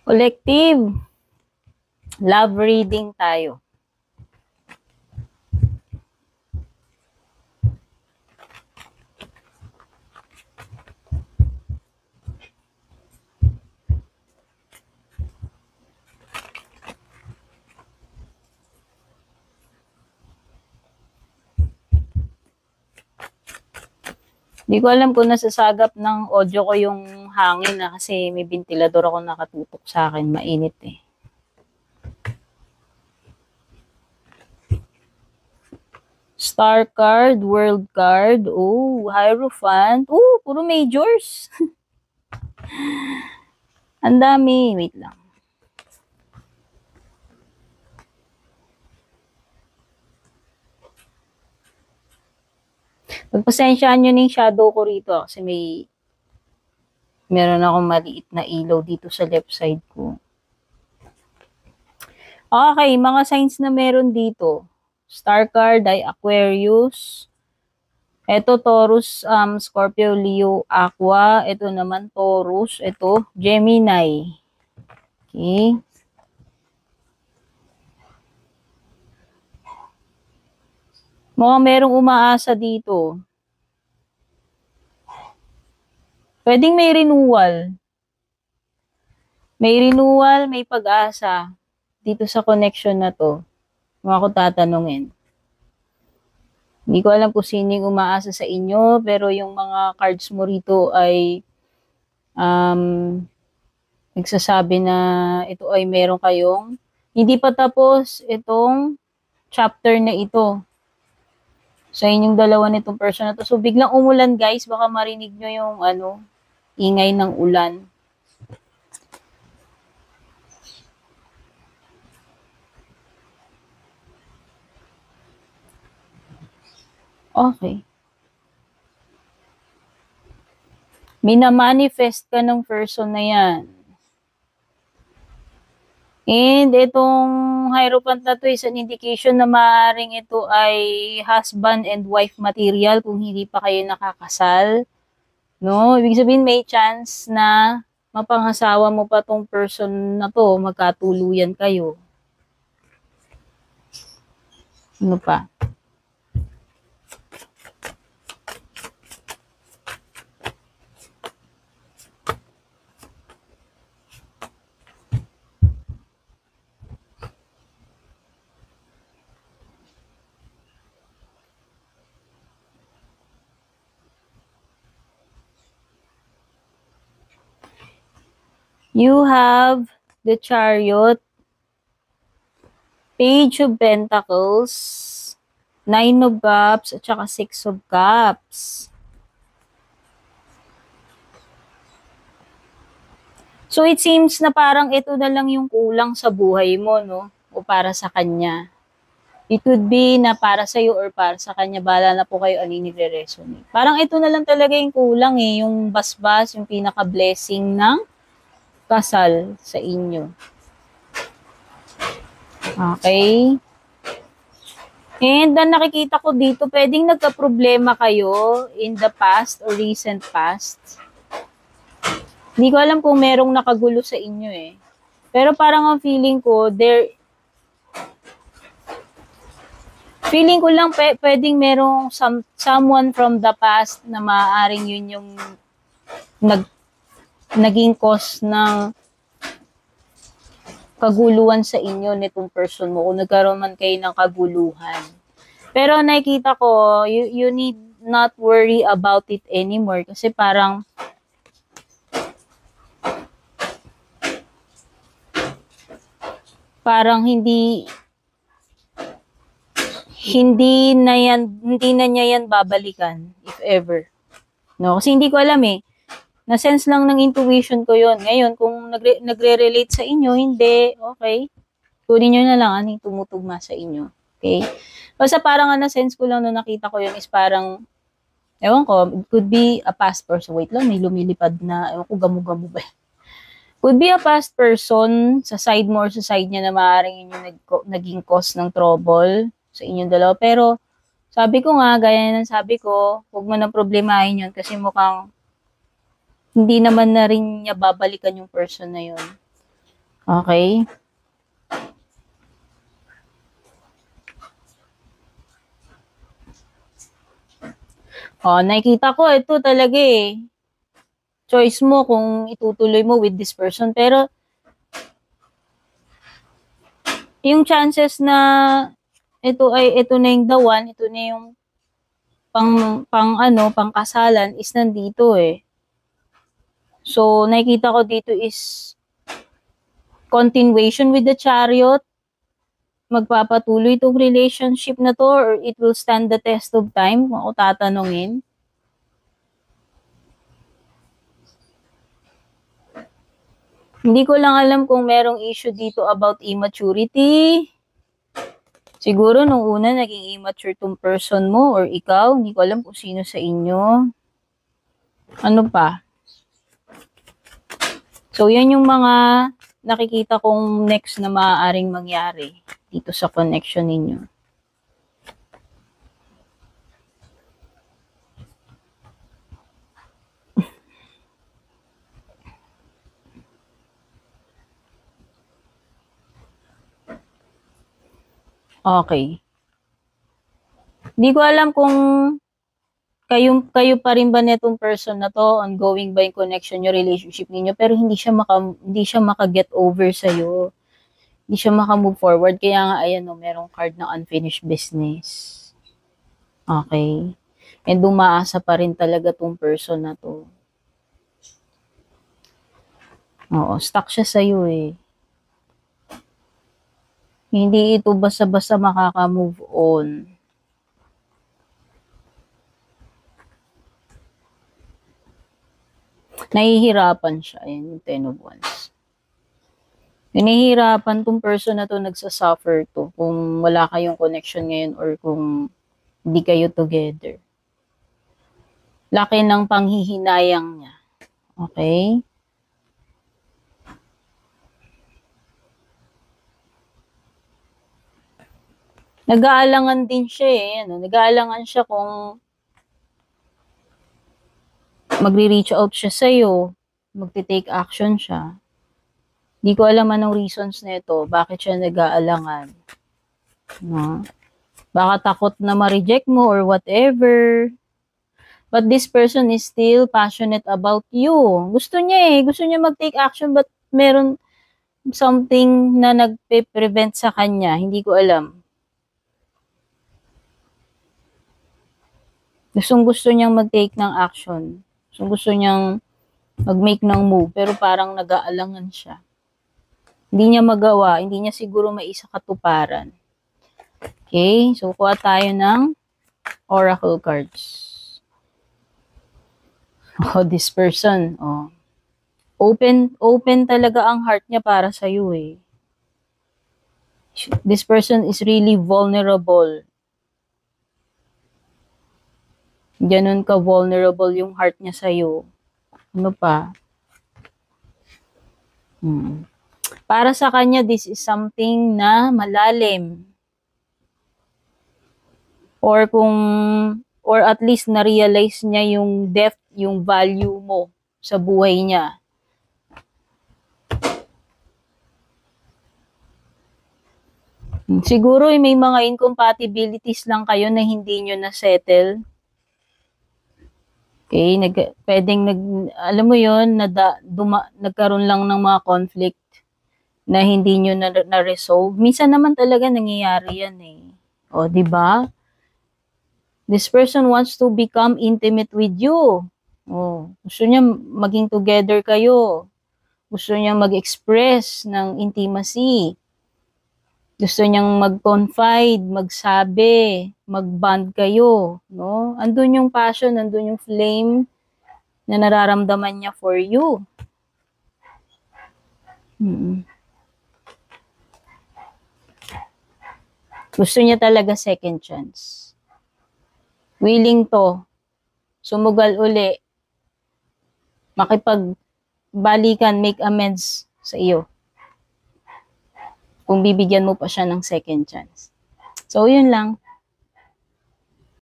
Collective, love reading tayo. Hindi ko alam kung nasasagap ng audio ko yung hangin na kasi may ventilador ako nakatutok sa akin. Mainit eh. Star card, world card, oh, Hierophant, oh, puro majors. Ang dami, wait lang. Pagpasensyaan nyo na yung shadow ko rito kasi meron akong maliit na ilaw dito sa left side ko. Okay, mga signs na meron dito. Star card ay Aquarius. Ito Taurus, Scorpio, Leo, Aqua. Ito naman Taurus. Ito Gemini. Okay. Mukhang merong umaasa dito. Pwedeng may renewal. May renewal, may pag-asa dito sa connection na to. Kung ako tatanungin. Hindi ko alam kung sino yung umaasa sa inyo, pero yung mga cards mo rito ay nagsasabi na ito ay meron kayong hindi pa tapos itong chapter na ito sa inyong dalawa nitong person na to. So, biglang umulan guys, baka marinig nyo yung ingay ng ulan. Okay. Minamanifest ka ng person na yan. And itong Hierophant na to is an indication na maaaring ito ay husband and wife material kung hindi pa kayo nakakasal. No? Ibig sabihin may chance na mapanghasawa mo pa tong person na to, magkatuluyan kayo. Ano pa? You have the Chariot, Page of Pentacles, Nine of Cups, at saka Six of Cups. So, it seems na parang ito na lang yung kulang sa buhay mo, no? O para sa kanya. It could be na para sa iyo or para sa kanya. Bala na po kayo anong nagre-resonate. Parang ito na lang talaga yung kulang eh. Yung basbas, yung pinaka-blessing ng kasal sa inyo. Okay? And ang nakikita ko dito, pwedeng nagka-problema kayo in the past or recent past. Hindi ko alam kung merong nakagulo sa inyo eh. Pero parang ang feeling ko, feeling ko lang pwedeng merong someone from the past na maaaring yun yung naging cause ng kaguluhan sa inyo nitong person mo. Kung nagkaroon man kayo ng kaguluhan. Pero nakikita ko, you need not worry about it anymore. Kasi parang hindi na niya yan babalikan if ever. No, kasi hindi ko alam eh. Na-sense lang ng intuition ko yon. Ngayon, kung nagre-relate sa inyo, hindi, okay. Kunin nyo na lang anong tumutugma sa inyo. Okay? Basta parang na-sense ko lang nung nakita ko yun is parang, ewan ko, it could be a past person. Wait lang, may lumilipad na, ewan ko, gamu-gamu ba? Could be a past person sa side mo or sa side niya na maaaring yun yung naging cause ng trouble sa inyong dalawa. Pero, sabi ko nga, gaya ng sabi ko, huwag mo nang problemahin yun kasi mukhang hindi naman na rin niya babalikan yung person na yun. Okay? Nakikita ko ito talaga eh. Choice mo kung itutuloy mo with this person. Pero, yung chances na ito na yung the one, ito na yung pang kasalan is nandito eh. So, nakikita ko dito is continuation with the Chariot. Magpapatuloy itong relationship na to or it will stand the test of time kung ako tatanungin. Hindi ko lang alam kung merong issue dito about immaturity. Siguro nung una naging immature tong person mo or ikaw. Hindi ko alam kung sino sa inyo. Ano pa? So, yan yung mga nakikita kong next na maaaring mangyari dito sa connection ninyo. Okay. Hindi ko alam kung kayo pa rin ba netong person na to, ongoing ba yung connection nyo, relationship niyo, pero hindi siya maka-get over sa'yo. Hindi siya maka-move forward. Kaya nga, ayan o, merong card ng unfinished business. Okay. And umaasa pa rin talaga tong person na to. Oo, stuck siya sa'yo eh. Hindi ito basta-basta makaka-move on. Nahihirapan siya. Ayan yung 10 of Wands. Nahihirapan tong person na to, nagsasuffer to kung wala kayong connection ngayon or kung hindi kayo together. Laki ng panghihinayang niya. Okay? Nag-aalangan din siya eh. Nag-aalangan siya kung magre-reach out siya sa'yo, magte-take action siya. Hindi ko alam anong reasons nito, bakit siya nag-aalangan. No? Baka takot na ma-reject mo or whatever. But this person is still passionate about you. Gusto niya mag-take action but meron something na nagpe-prevent sa kanya. Hindi ko alam. Gusto niyang mag-take ng action. Gusto niyang mag-make ng move pero parang nag-aalangan siya. Hindi niya magawa, hindi niya siguro maisa katuparan. Okay, so kuha tayo ng oracle cards. This person, open talaga ang heart niya para sa iyo eh. This person is really vulnerable. Ganun ka vulnerable yung heart niya sa iyo. Ano pa? Para sa kanya, this is something na malalim. Or at least na-realize niya yung depth, yung value mo sa buhay niya. Siguro may mga incompatibilities lang kayo na hindi nyo na-settle. Okay, alam mo yon, nagkaroon lang ng mga conflict na hindi nyo na-resolve. Minsan naman talaga nangyayari yan eh. O, di ba? This person wants to become intimate with you. Oh, gusto niya maging together kayo. Gusto niya mag-express ng intimacy. Gusto niyang mag-confide, magsabi, mag-bond kayo, no? Andun yung passion, andun yung flame na nararamdaman niya for you. Gusto niya talaga second chance. Willing to sumugal uli, makipagbalikan, make amends sa iyo. Kung bibigyan mo pa siya ng second chance. So, yun lang.